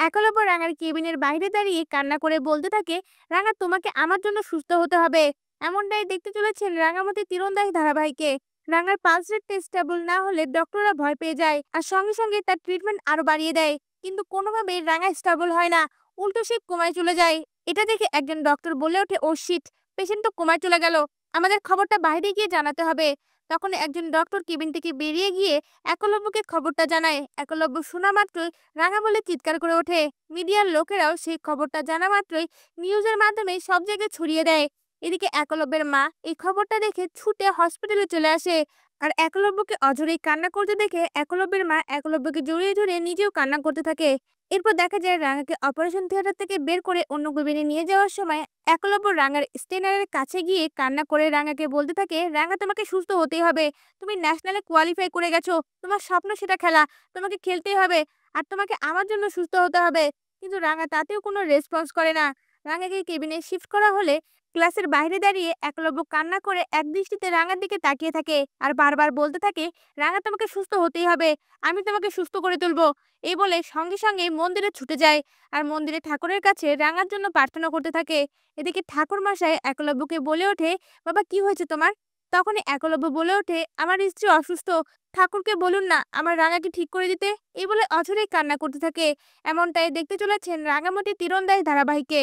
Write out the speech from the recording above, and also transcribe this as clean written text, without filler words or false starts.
একলব্য রাঙার কেবিনের বাইরে দাঁড়িয়ে কান্না করে বলতে থাকে, রাঙা তোমাকে আমার জন্য সুস্থ হতে হবে। এমনটাই দেখতে চলেছেন রাঙামতি তীরন্দাজ ধারাবাহিকে। রাঙার পালস রেট টেস্ট স্টেবল না হলে ডক্টররা ভয় পেয়ে যায় আর সঙ্গে সঙ্গে তার ট্রিটমেন্ট আরো বাড়িয়ে দেয়। কিন্তু কোনোভাবেই রাঙা স্টেবল হয় না, উল্টো সে কোমায় চলে যায়। এটা দেখে একজন ডক্টর বলে ওঠে, ও শিট, পেশেন্ট তো কোমায় চলে গেল, আমাদের খবরটা বাইরে গিয়ে জানাতে হবে। তখন একজন ডক্টর কেবিন থেকে বেরিয়ে গিয়ে একলব্যকে খবরটা জানায়। একলব্য শোনা মাত্রই রাঙা বলে চিৎকার করে ওঠে। মিডিয়ার লোকেরাও সেই খবরটা জানা মাত্রই নিউজের মাধ্যমে সব জায়গায় ছড়িয়ে দেয়। এদিকে একলব্যের মা এই খবরটা দেখে ছুটে হসপিটালে চলে আসে। আর একলব্যকে অঝরেই কান্না করতে দেখে একলব্যের মা একলব্যকে জড়িয়ে ধরে নিজেও কান্না করতে থাকে। এরপর দেখা যায় রাঙাকে অপারেশন থিয়েটার থেকে বের করে অন্য কেবিনে নিয়ে যাওয়ার সময় একলব্য রাঙার স্টেনারের কাছে গিয়ে কান্না করে রাঙাকে বলতে থাকে, রাঙা তোমাকে সুস্থ হতেই হবে, তুমি ন্যাশনালে কোয়ালিফাই করে গেছো, তোমার স্বপ্ন সেটা খেলা, তোমাকে খেলতেই হবে, আর তোমাকে আমার জন্য সুস্থ হতে হবে। কিন্তু রাঙা তাতেও কোনো রেসপন্স করে না। রাঙাকে কেবিনে শিফট করা হলে ক্লাসের বাইরে দাঁড়িয়ে একলব্য কান্না করে একদৃষ্টিতে রাঙার দিকে তাকিয়ে থাকে আর বারবার বলতে থাকে, রাঙা তোমাকে সুস্থ হতেই হবে, আমি তোমাকে সুস্থ করে তুলবো। এই বলে সঙ্গে সঙ্গে মন্দিরে ছুটে যায় আর মন্দিরে ঠাকুরের কাছে রাঙার জন্য প্রার্থনা করতে থাকে। এদিকে ঠাকুর মশাই একলব্যকে বলে ওঠে, বাবা কি হয়েছে তোমার? তখনই একলব্য বলে ওঠে, আমার স্ত্রী অসুস্থ, ঠাকুরকে বলুন না আমার রাঙাকে ঠিক করে দিতে। এই বলে অঝরেই কান্না করতে থাকে। এমনটাই দেখতে চলেছেন রাঙামাটি তীরন্দাজ ধারাবাহিকে।